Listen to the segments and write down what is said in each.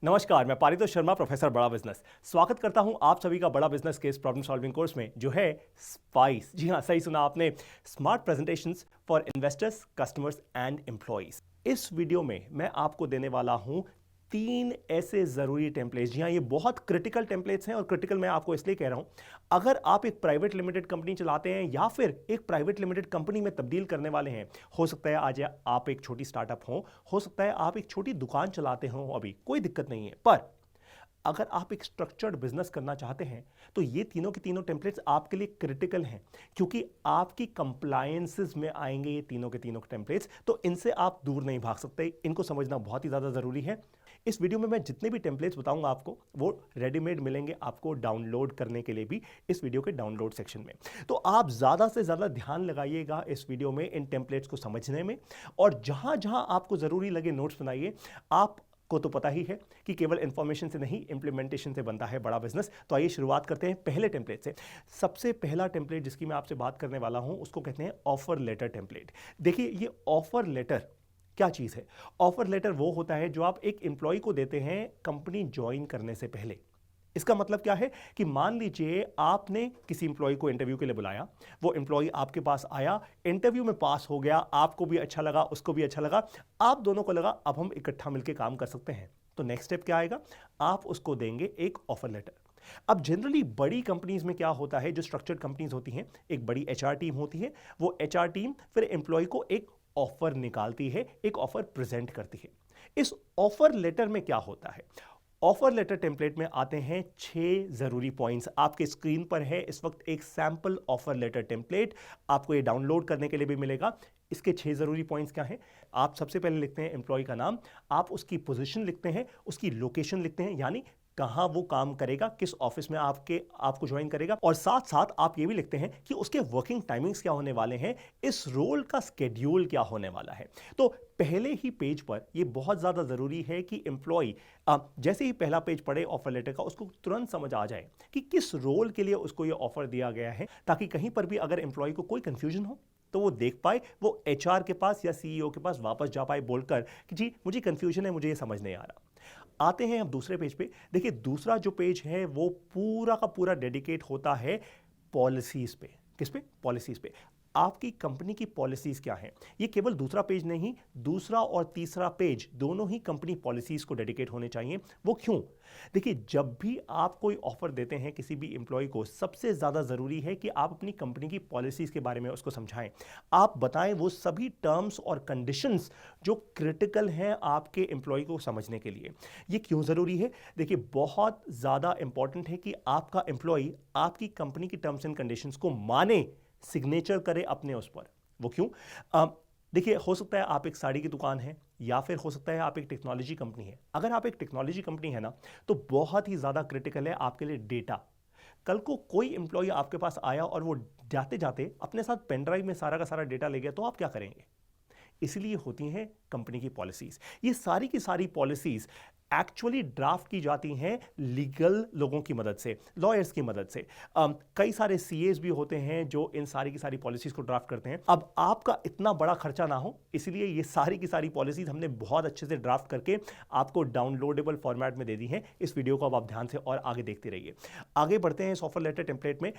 नमस्कार, मैं पारितोष शर्मा, प्रोफेसर बड़ा बिजनेस। स्वागत करता हूं आप सभी का बड़ा business case problem solving course में, जो है स्पाइस। जी हां, सही सुना आपने, smart presentations for investors, customers and employees. इस वीडियो में मैं आपको देने वाला हूं 3 ऐसे जरूरी टेम्पलेट्स। जी हां, ये बहुत क्रिटिकल टेम्पलेट्स हैं, और क्रिटिकल मैं आपको इसलिए कह रहा हूं, अगर आप एक प्राइवेट लिमिटेड कंपनी चलाते हैं या फिर एक प्राइवेट लिमिटेड कंपनी में तब्दील करने वाले हैं, हो सकता है आज आप एक छोटी स्टार्टअप हो सकता है आप एक छोटी दुकान चलाते हो, अभी कोई दिक्कत नहीं है, पर अगर आप एक स्ट्रक्चर्ड बिजनेस करना चाहते हैं तो ये तीनों के तीनों टेम्पलेट्स आपके लिए क्रिटिकल हैं, क्योंकि आपकी कंप्लायंसेस में आएंगे ये तीनों के तीनों टेम्पलेट्स। तो इनसे आप दूर नहीं भाग सकते, इनको समझना बहुत ही ज्यादा जरूरी है। इस वीडियो में मैं जितने भी टेम्पलेट्स बताऊंगा आपको, वो रेडीमेड मिलेंगे आपको डाउनलोड करने के लिए भी इस वीडियो के डाउनलोड सेक्शन में। तो आप ज्यादा से ज्यादा ध्यान लगाइएगा इस वीडियो में इन टेम्पलेट्स को समझने में, और जहां जहां आपको जरूरी लगे नोट्स बनाइए। आप को तो पता ही है कि केवल इंफॉर्मेशन से नहीं, इंप्लीमेंटेशन से बनता है बड़ा बिजनेस। तो आइए शुरुआत करते हैं पहले टेम्पलेट से। सबसे पहला टेम्पलेट जिसकी मैं आपसे बात करने वाला हूं, उसको कहते हैं ऑफर लेटर टेम्पलेट। देखिए, ये ऑफर लेटर क्या चीज है? ऑफर लेटर वो होता है जो आप एक एम्प्लॉय को देते हैं कंपनी ज्वाइन करने से पहले। इसका मतलब क्या है कि मान लीजिए आपने किसी इंप्लॉय को इंटरव्यू के लिए बुलाया, वो इंप्लॉय आपके पास आया, इंटरव्यू में पास हो गया, आपको भी अच्छा लगा, उसको भी अच्छा लगा, आप दोनों को लगा अब हम इकट्ठा मिलकर काम कर सकते हैं। तो नेक्स्ट स्टेप क्या आएगा? आप उसको देंगे एक ऑफर लेटर। अब जनरली बड़ी कंपनीज में क्या होता है, जो स्ट्रक्चर्ड कंपनीज होती हैं, एक बड़ी एचआर टीम होती है, वो एचआर टीम फिर एम्प्लॉय को एक ऑफर निकालती है, एक ऑफर प्रेजेंट करती है। इस ऑफर लेटर में क्या होता है? ऑफर लेटर टेम्पलेट में आते हैं 6 जरूरी पॉइंट्स। आपके स्क्रीन पर है इस वक्त एक सैंपल ऑफर लेटर टेम्पलेट, आपको ये डाउनलोड करने के लिए भी मिलेगा। इसके 6 जरूरी पॉइंट्स क्या हैं? आप सबसे पहले लिखते हैं एम्प्लॉय का नाम, आप उसकी पोजीशन लिखते हैं, उसकी लोकेशन लिखते हैं, यानी कहां वो काम करेगा, किस ऑफिस में आपको ज्वाइन करेगा, और साथ साथ आप ये भी लिखते हैं कि उसके वर्किंग टाइमिंग्स क्या होने वाले हैं, इस रोल का स्केड्यूल क्या होने वाला है। तो पहले ही पेज पर यह बहुत ज्यादा जरूरी है कि एम्प्लॉय जैसे ही पहला पेज पढ़े ऑफर लेटर का, उसको तुरंत समझ आ जाए कि किस रोल के लिए उसको यह ऑफर दिया गया है, ताकि कहीं पर भी अगर एम्प्लॉय को कोई कंफ्यूजन हो तो वो देख पाए, वो एचआर के पास या सीईओ के पास वापस जा पाए बोलकर कि जी मुझे कंफ्यूजन है, मुझे ये समझ नहीं आ रहा। आते हैं अब दूसरे पेज पे। देखिए, दूसरा जो पेज है वो पूरा का पूरा डेडिकेट होता है पॉलिसीज पे। किस पे? पॉलिसीज पे। आपकी कंपनी की पॉलिसीज क्या हैं? ये केवल दूसरा पेज नहीं, दूसरा और तीसरा पेज दोनों ही कंपनी पॉलिसीज को डेडिकेट होने चाहिए। वो क्यों? देखिए, जब भी आप कोई ऑफर देते हैं किसी भी एम्प्लॉय को, सबसे ज्यादा जरूरी है कि आप अपनी कंपनी की पॉलिसीज के बारे में उसको समझाएं। आप बताएं वो सभी टर्म्स और कंडीशंस जो क्रिटिकल हैं आपके एम्प्लॉय को समझने के लिए। ये क्यों जरूरी है? देखिए, बहुत ज्यादा इंपॉर्टेंट है कि आपका एम्प्लॉय आपकी कंपनी की टर्म्स एंड कंडीशंस को माने, सिग्नेचर करे अपने उस पर। वो क्यों? देखिए, हो सकता है आप एक साड़ी की दुकान है, या फिर हो सकता है आप एक टेक्नोलॉजी कंपनी है। अगर आप एक टेक्नोलॉजी कंपनी है ना, तो बहुत ही ज्यादा क्रिटिकल है आपके लिए डेटा। कल को कोई एम्प्लॉय आपके पास आया और वो जाते जाते अपने साथ पेन ड्राइव में सारा का सारा डेटा ले गया, तो आप क्या करेंगे? इसलिए होती हैं कंपनी की पॉलिसीज। ये सारी की सारी पॉलिसीज एक्चुअली ड्राफ्ट की जाती हैं लीगल लोगों की मदद से, लॉयर्स की मदद से। कई सारे सीएस भी होते हैं जो इन सारी की सारी पॉलिसीज को ड्राफ्ट करते हैं। अब आपका इतना बड़ा खर्चा ना हो, इसलिए ये सारी की सारी पॉलिसीज हमने बहुत अच्छे से ड्राफ्ट करके आपको डाउनलोडेबल फॉर्मेट में दे दी हैं। इस वीडियो को अब आप ध्यान से और आगे देखते रहिए। आगे बढ़ते हैं इस ऑफर लेटर टेम्पलेट में।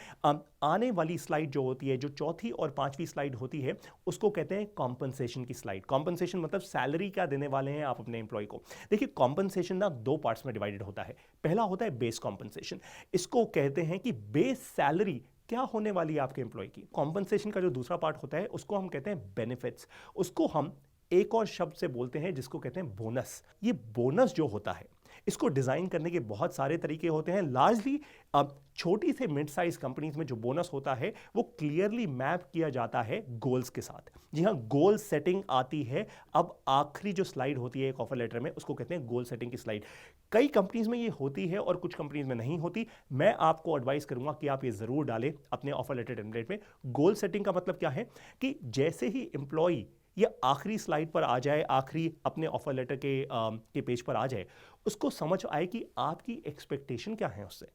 आने वाली स्लाइड जो होती है, जो चौथी और पांचवी स्लाइड होती है, उसको कहते हैं कॉम्पनसेशन की स्लाइड। कॉम्पनसेशन मतलब सैलरी क्या देने वाले हैं आप अपने एम्प्लॉय को। देखिए, कॉम्पनसेशन ना 2 पार्ट्स में डिवाइडेड होता है। पहला होता है बेस कॉम्पनसेशन। इसको कहते हैं कि बेस सैलरी क्या होने वाली है आपके एम्प्लॉय की। कॉम्पनसेशन का जो दूसरा पार्ट होता है उसको हम कहते हैं बेनिफिट्स। उसको हम एक और शब्द से बोलते हैं जिसको कहते हैं बोनस। ये बोनस जो होता है, इसको डिजाइन करने के बहुत सारे तरीके होते हैं। लार्जली छोटी से मिड साइज कंपनीज में जो बोनस होता है वो क्लियरली मैप किया जाता है गोल्स के साथ। जी हां, गोल सेटिंग आती है। अब आखिरी जो स्लाइड होती है एक ऑफर लेटर में, उसको कहते हैं गोल सेटिंग की स्लाइड। कई कंपनीज में ये होती है और कुछ कंपनीज में नहीं होती। मैं आपको एडवाइस करूंगा कि आप ये जरूर डालें अपने ऑफर लेटर टेम्पलेट में। गोल सेटिंग का मतलब क्या है कि जैसे ही एम्प्लॉय ये आखिरी स्लाइड पर आ जाए, आखिरी अपने ऑफर लेटर के पेज पर आ जाए, उसको समझ आए कि आपकी एक्सपेक्टेशन क्या है उससे।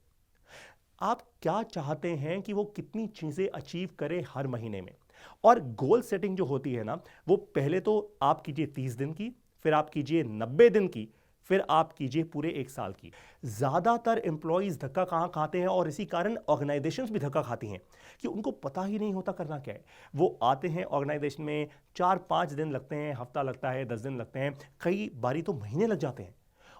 आप क्या चाहते हैं कि वो कितनी चीजें अचीव करे हर महीने में। और गोल सेटिंग जो होती है ना, वो पहले तो आप कीजिए 30 दिन की, फिर आप कीजिए 90 दिन की, फिर आप कीजिए पूरे 1 साल की। ज्यादातर एम्प्लॉइज धक्का कहां खाते हैं, और इसी कारण ऑर्गेनाइजेशंस भी धक्का खाती हैं कि उनको पता ही नहीं होता करना क्या है। वो आते हैं ऑर्गेनाइजेशन में, 4-5 दिन लगते हैं, हफ्ता लगता है, 10 दिन लगते हैं, कई बारी तो महीने लग जाते हैं,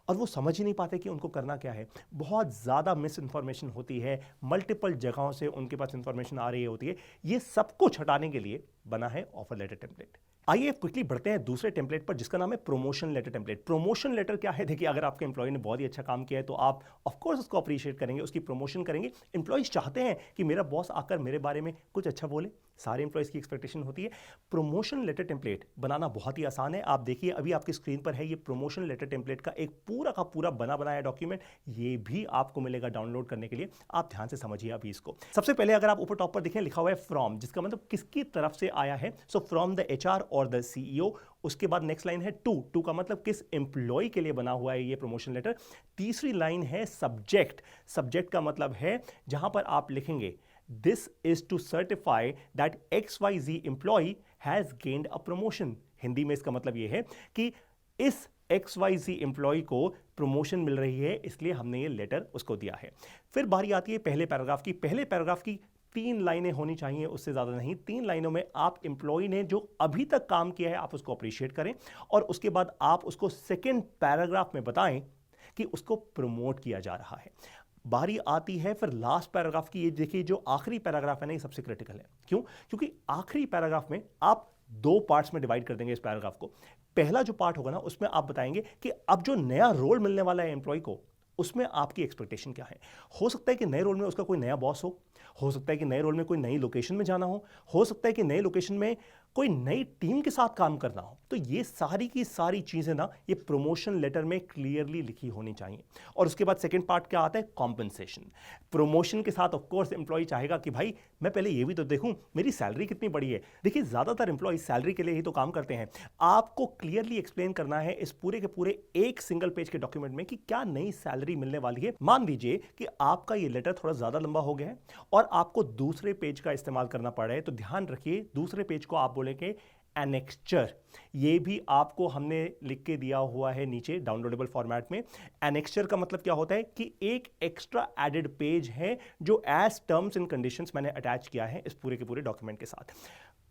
और वो समझ ही नहीं पाते कि उनको करना क्या है। बहुत ज़्यादा मिस इन्फॉर्मेशन होती है, मल्टीपल जगहों से उनके पास इन्फॉर्मेशन आ रही होती है। ये सब कुछ हटाने के लिए बना है ऑफर लेटर टेम्पलेट। आइए क्विकली बढ़ते हैं दूसरे टेम्पलेट पर, जिसका नाम है promotion letter template. Promotion letter क्या है? देखिए, अगर आपके एम्प्लॉय ने बहुत ही अच्छा काम किया है तो आप ऑफ कोर्स उसको अप्रिशिएट करेंगे, उसकी प्रमोशन करेंगे। एम्प्लॉयज चाहते हैं कि मेरा बॉस आकर मेरे बारे में कुछ अच्छा बोले, सारे एम्प्लॉयज की एक्सपेक्टेशन होती है। प्रमोशन लेटर टेम्पलेट बनाना बहुत ही आसान है। आप देखिए, अभी आपकी स्क्रीन पर है ये प्रमोशन लेटर टेम्पलेट का एक पूरा का पूरा बना बनाया डॉक्यूमेंट। ये भी आपको मिलेगा डाउनलोड करने के लिए। आप ध्यान से समझिए अभी इसको। सबसे पहले अगर आप ऊपर टॉप पर देखें, लिखा हुआ है फ्रॉम, जिसका मतलब किसकी तरफ से आया है। सो फ्रॉम द एचआर और द सीईओ। उसके बाद नेक्स्ट लाइन है टू का मतलब किस एम्प्लॉय के लिए बना हुआ है ये प्रमोशन लेटर। तीसरी लाइन है सब्जेक्ट। सब्जेक्ट का मतलब है जहां पर आप लिखेंगे This is to certify that XYZ employee has gained a promotion। Hindi में इसका मतलब यह है कि इस XYZ एम्प्लॉय को प्रमोशन मिल रही है, इसलिए हमने ये लेटर उसको दिया है। फिर बारी आती है पहले पैराग्राफ की। पहले पैराग्राफ की 3 लाइनें होनी चाहिए, उससे ज्यादा नहीं। 3 लाइनों में आप एम्प्लॉय ने जो अभी तक काम किया है आप उसको अप्रिशिएट करें, और उसके बाद आप उसको सेकेंड पैराग्राफ में बताएं कि उसको प्रमोट किया जा रहा है। बारी आती है फिर लास्ट पैराग्राफ की। ये देखिए, जो आखिरी पैराग्राफ है ना, ये सबसे क्रिटिकल है। क्यों? क्योंकि आखिरी पैराग्राफ में आप 2 पार्ट्स में डिवाइड कर देंगे इस पैराग्राफ को। पहला जो पार्ट होगा ना, उसमें आप बताएंगे कि अब जो नया रोल मिलने वाला है एम्प्लॉय को, उसमें आपकी एक्सपेक्टेशन क्या है। हो सकता है कि नए रोल में उसका कोई नया बॉस हो सकता है कि नए रोल में कोई नई लोकेशन में जाना हो सकता है कि नई लोकेशन में कोई नई टीम के साथ काम करना हो। तो ये सारी की सारी चीजें ना, ये प्रमोशन लेटर में क्लियरली लिखी होनी चाहिए। और उसके बाद सेकंड पार्ट क्या आता है? कॉम्पनसेशन। प्रमोशन के साथ ऑफ कोर्स एम्प्लॉय चाहेगा कि भाई मैं पहले ये भी तो देखूं मेरी सैलरी कितनी बड़ी है। देखिए, ज्यादातर एम्प्लॉय सैलरी के लिए ही तो काम करते हैं। आपको क्लियरली एक्सप्लेन करना है इस पूरे के पूरे एक सिंगल पेज के डॉक्यूमेंट में कि क्या नई सैलरी मिलने वाली है। मान लीजिए कि आपका ये लेटर थोड़ा ज्यादा लंबा हो गया है और आपको दूसरे पेज का इस्तेमाल करना पड़ रहा है, तो ध्यान रखिए दूसरे पेज को आप बोलेंगे एनेक्स्चर। ये भी आपको हमने लिख के दिया हुआ है नीचे डाउनलोडेबल फॉर्मेट में। एनेक्स्चर का मतलब क्या होता है कि एक एक्स्ट्रा एडेड पेज है जो एज टर्म्स एंड कंडीशंस मैंने अटैच किया है इस पूरे के पूरे डॉक्यूमेंट के साथ।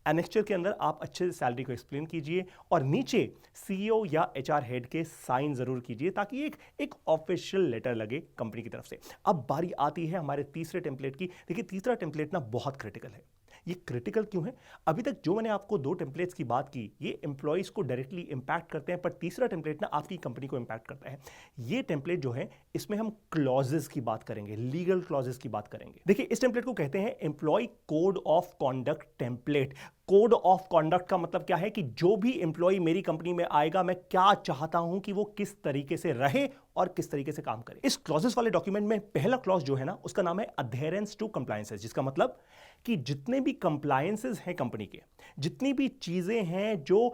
एनेक्स्चर के अंदर आप अच्छे से सैलरी को एक्सप्लेन कीजिए और नीचे सीईओ या एचआर हेड के साइन जरूर कीजिए ताकि एक ऑफिशियल लेटर लगे कंपनी की तरफ से। अब बारी आती है हमारे तीसरे टेम्पलेट की। देखिए, तीसरा टेम्पलेट ना बहुत क्रिटिकल है। ये क्रिटिकल क्यों है? अभी तक जो मैंने आपको 2 टेम्पलेट्स की बात की, ये एम्प्लॉइज को डायरेक्टली इंपैक्ट करते हैं, पर तीसरा टेम्पलेट ना आपकी कंपनी को इंपैक्ट करता है। ये टेम्पलेट जो है, इसमें हम क्लॉजेस की बात करेंगे, लीगल क्लॉजेस की बात करेंगे। देखिए, इस टेम्पलेट को कहते हैं employ code of conduct template. Code of conduct का मतलब क्या है कि जो भी एम्प्लॉय मेरी कंपनी में आएगा, मैं क्या चाहता हूं कि वो किस तरीके से रहे और किस तरीके से काम करे। इस क्लॉजेस वाले डॉक्यूमेंट में पहला क्लॉज जो है ना, उसका नाम है अधेरेंस टू कंप्लायंसेस, जिसका मतलब कि जितने भी कंप्लायंसेस हैं कंपनी के, जितनी भी चीजें हैं जो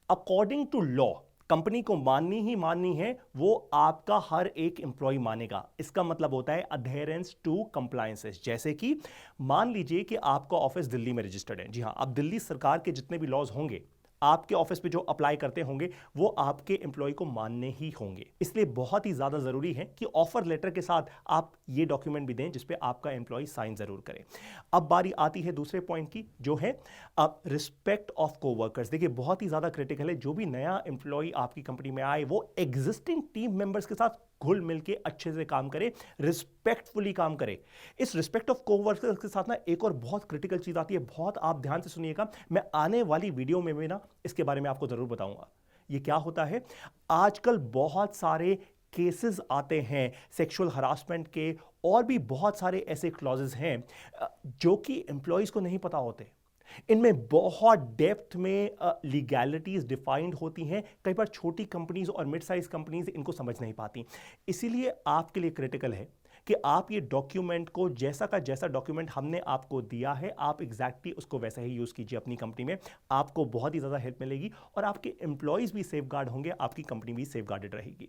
अकॉर्डिंग टू लॉ कंपनी को माननी ही माननी है, वो आपका हर एक एम्प्लॉय मानेगा। इसका मतलब होता है अधेरेंस टू कंप्लायंसेस। जैसे कि मान लीजिए कि आपका ऑफिस दिल्ली में रजिस्टर्ड है। जी हां, अब दिल्ली सरकार के जितने भी लॉज होंगे, आपके ऑफिस पे जो अप्लाई करते होंगे, वो आपके एम्प्लॉय को मानने ही होंगे। इसलिए बहुत ही ज्यादा जरूरी है कि ऑफर लेटर के साथ आप ये डॉक्यूमेंट भी दें जिसपे आपका एम्प्लॉय साइन जरूर करे। अब बारी आती है दूसरे पॉइंट की, जो है रिस्पेक्ट ऑफ कोवर्कर्स। देखिए, बहुत ही ज्यादा क्रिटिकल है। जो भी नया एम्प्लॉय आपकी कंपनी में आए, वो एग्जिस्टिंग टीम मेंबर्स के साथ घुल मिल के अच्छे से काम करे, रिस्पेक्टफुली काम करे। इस रिस्पेक्ट ऑफ कोवर्कर्स के साथ ना एक और बहुत क्रिटिकल चीज आती है। बहुत आप ध्यान से सुनिएगा, मैं आने वाली वीडियो में भी ना इसके बारे में आपको जरूर बताऊंगा। ये क्या होता है? आजकल बहुत सारे केसेस आते हैं सेक्सुअल हरासमेंट के, और भी बहुत सारे ऐसे क्लॉजेस हैं जो कि एम्प्लॉयज को नहीं पता होते। इनमें बहुत डेप्थ में लीगैलिटीज डिफाइंड होती हैं। कई बार छोटी कंपनीज और मिड साइज कंपनीज इनको समझ नहीं पाती। इसीलिए आपके लिए क्रिटिकल है कि आप ये डॉक्यूमेंट को, जैसा का जैसा डॉक्यूमेंट हमने आपको दिया है, आप एग्जैक्टली उसको वैसा ही यूज कीजिए अपनी कंपनी में। आपको बहुत ही ज्यादा हेल्प मिलेगी और आपके एम्प्लॉयज भी सेफ गार्ड होंगे, आपकी कंपनी भी सेफ गार्डेड रहेगी।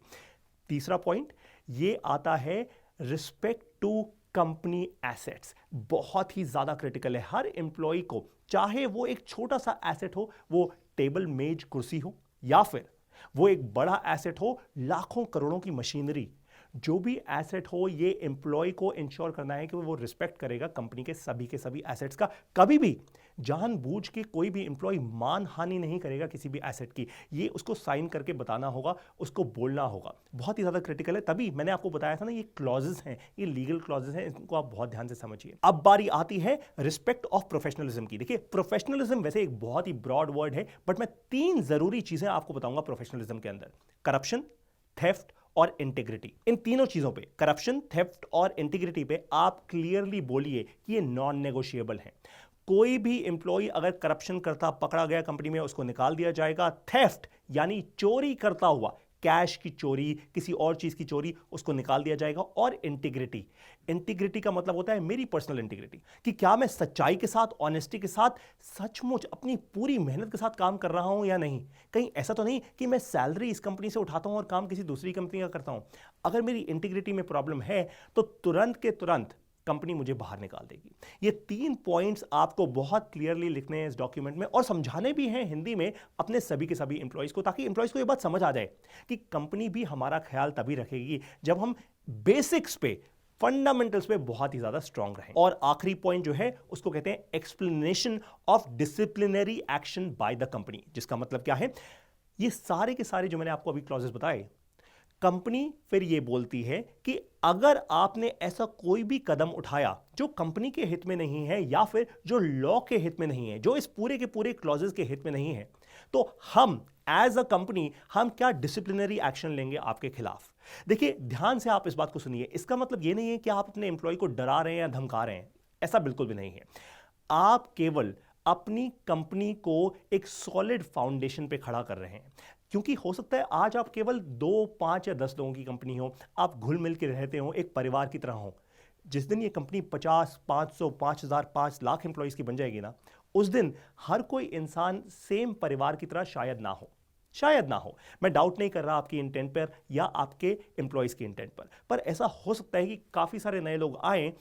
तीसरा पॉइंट ये आता है रिस्पेक्ट टू कंपनी एसेट्स बहुत ही ज्यादा क्रिटिकल है। हर एम्प्लॉय को, चाहे वो एक छोटा सा एसेट हो, वो टेबल मेज कुर्सी हो, या फिर वो एक बड़ा एसेट हो, लाखों करोड़ों की मशीनरी, जो भी एसेट हो, ये एम्प्लॉय को इंश्योर करना है कि वो रिस्पेक्ट करेगा कंपनी के सभी एसेट्स का। कभी भी जानबूझ के कोई भी एम्प्लॉय मान हानि नहीं करेगा किसी भी एसेट की। ये उसको साइन करके बताना होगा, उसको बोलना होगा। बहुत ही ज्यादा क्रिटिकल है। तभी मैंने आपको बताया था ना, ये क्लॉजेस हैं, ये लीगल क्लॉजेस हैं, इनको आप बहुत ध्यान से समझिए। अब बारी आती है रिस्पेक्ट ऑफ प्रोफेशनलिज्म की। देखिए, प्रोफेशनलिज्म वैसे एक बहुत ही ब्रॉड वर्ड है, बट मैं 3 जरूरी चीजें आपको बताऊंगा प्रोफेशनलिज्म के अंदर: करप्शन, थेफ्ट और इंटीग्रिटी। इन तीनों चीजों पे, करप्शन, थेफ्ट और इंटीग्रिटी पे, आप क्लियरली बोलिए कि ये नॉन नेगोशिएबल है। कोई भी एम्प्लॉय अगर करप्शन करता पकड़ा गया कंपनी में, उसको निकाल दिया जाएगा। थेफ्ट यानी चोरी करता हुआ, कैश की चोरी, किसी और चीज की चोरी, उसको निकाल दिया जाएगा। और इंटीग्रिटी, इंटीग्रिटी का मतलब होता है मेरी पर्सनल इंटीग्रिटी, कि क्या मैं सच्चाई के साथ, ऑनेस्टी के साथ, सचमुच अपनी पूरी मेहनत के साथ काम कर रहा हूं या नहीं। कहीं ऐसा तो नहीं कि मैं सैलरी इस कंपनी से उठाता हूं और काम किसी दूसरी कंपनी का करता हूं। अगर मेरी इंटीग्रिटी में प्रॉब्लम है तो तुरंत के तुरंत कंपनी मुझे बाहर निकाल देगी। ये 3 पॉइंट्स आपको बहुत क्लियरली लिखने हैं इस डॉक्यूमेंट में, और समझाने भी हैं हिंदी में अपने सभी के सभी एम्प्लॉइज को, ताकि एम्प्लॉइज को ये बात समझ आ जाए कि कंपनी भी हमारा ख्याल तभी रखेगी जब हम बेसिक्स पे, फंडामेंटल्स पे बहुत ही ज्यादा स्ट्रांग रहें। और आखिरी पॉइंट जो है उसको कहते हैं explanation of disciplinary action by the company, जिसका मतलब क्या है, ये सारे के सारे जो मैंने आपको अभी क्लॉजेस बताए, कंपनी फिर ये बोलती है कि अगर आपने ऐसा कोई भी कदम उठाया जो कंपनी के हित में नहीं है, या फिर जो लॉ के हित में नहीं है, जो इस पूरे के पूरे क्लॉजेस के हित में नहीं है, तो हम एज अ कंपनी हम क्या डिसिप्लिनरी एक्शन लेंगे आपके खिलाफ। देखिए, ध्यान से आप इस बात को सुनिए। इसका मतलब ये नहीं है कि आप अपने एम्प्लॉय को डरा रहे हैं या धमका रहे हैं, ऐसा बिल्कुल भी नहीं है। आप केवल अपनी कंपनी को एक सॉलिड फाउंडेशन पे खड़ा कर रहे हैं। क्योंकि हो सकता है आज आप केवल 2, 5 या 10 लोगों की कंपनी हो, आप घुल मिल के रहते हो, एक परिवार की तरह हो। जिस दिन ये कंपनी 50, 500, 5000, 5 लाख एम्प्लॉइज की बन जाएगी ना, उस दिन हर कोई इंसान सेम परिवार की तरह शायद ना हो, शायद ना हो। मैं डाउट नहीं कर रहा आपकी इंटेंट पर या आपके एम्प्लॉइज की इंटेंट पर ऐसा हो सकता है कि काफी सारे नए लोग आए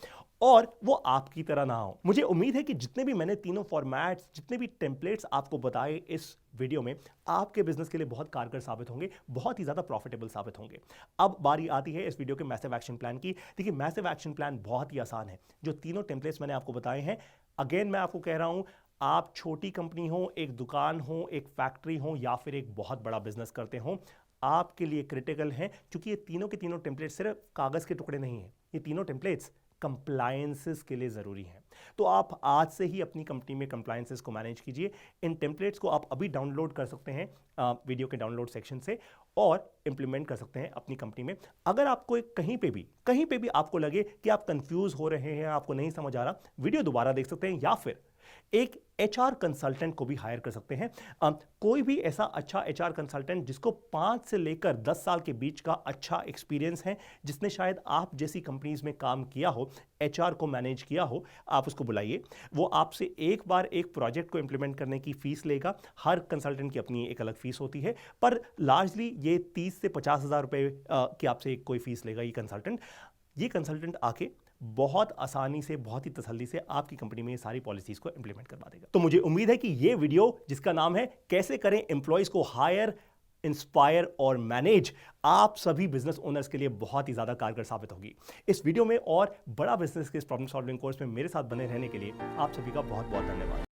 और वो आपकी तरह ना हो। मुझे उम्मीद है कि जितने भी मैंने तीनों फॉर्मेट्स, जितने भी टेम्पलेट्स आपको बताए इस वीडियो में, आपके बिजनेस के लिए बहुत कारगर साबित होंगे, बहुत ही ज्यादा प्रॉफिटेबल साबित होंगे। अब बारी आती है इस वीडियो के मैसिव एक्शन प्लान की। देखिए, मैसिव एक्शन प्लान बहुत ही आसान है। जो तीनों टेम्पलेट्स मैंने आपको बताए हैं, अगेन मैं आपको कह रहा हूं, आप छोटी कंपनी हो, एक दुकान हो, एक फैक्ट्री हो, या फिर एक बहुत बड़ा बिजनेस करते हो, आपके लिए क्रिटिकल है। क्योंकि ये तीनों के तीनों टेम्पलेट्स सिर्फ कागज के टुकड़े नहीं है, ये तीनों टेम्पलेट्स कंप्लायंसेस के लिए जरूरी है। तो आप आज से ही अपनी कंपनी में कंप्लायंसेस को मैनेज कीजिए। इन टेम्पलेट्स को आप अभी डाउनलोड कर सकते हैं वीडियो के डाउनलोड सेक्शन से, और इंप्लीमेंट कर सकते हैं अपनी कंपनी में। अगर आपको कहीं पे भी आपको लगे कि आप कंफ्यूज हो रहे हैं, आपको नहीं समझ आ रहा, वीडियो दोबारा देख सकते हैं, या फिर एक एचआर कंसल्टेंट को भी हायर कर सकते हैं। कोई भी ऐसा अच्छा एचआर कंसल्टेंट जिसको 5 से लेकर 10 साल के बीच का अच्छा एक्सपीरियंस है, जिसने शायद आप जैसी कंपनीज में काम किया हो, एचआर को मैनेज किया हो, आप उसको बुलाइए। वो आपसे एक बार एक प्रोजेक्ट को इंप्लीमेंट करने की फीस लेगा। हर कंसल्टेंट की अपनी एक अलग फीस होती है, पर लार्जली ये 30 से 50 हज़ार रुपए की आपसे कोई फीस लेगा ये कंसल्टेंट आके बहुत आसानी से, बहुत ही तसल्ली से आपकी कंपनी में ये सारी पॉलिसीज को इंप्लीमेंट करवा देगा। तो मुझे उम्मीद है कि ये वीडियो, जिसका नाम है कैसे करें एम्प्लॉयज को हायर, इंस्पायर और मैनेज, आप सभी बिजनेस ओनर्स के लिए बहुत ही ज्यादा कारगर साबित होगी। इस वीडियो में और बड़ा बिजनेस के इस प्रॉब्लम सॉल्विंग कोर्स में मेरे साथ बने रहने के लिए आप सभी का बहुत बहुत धन्यवाद।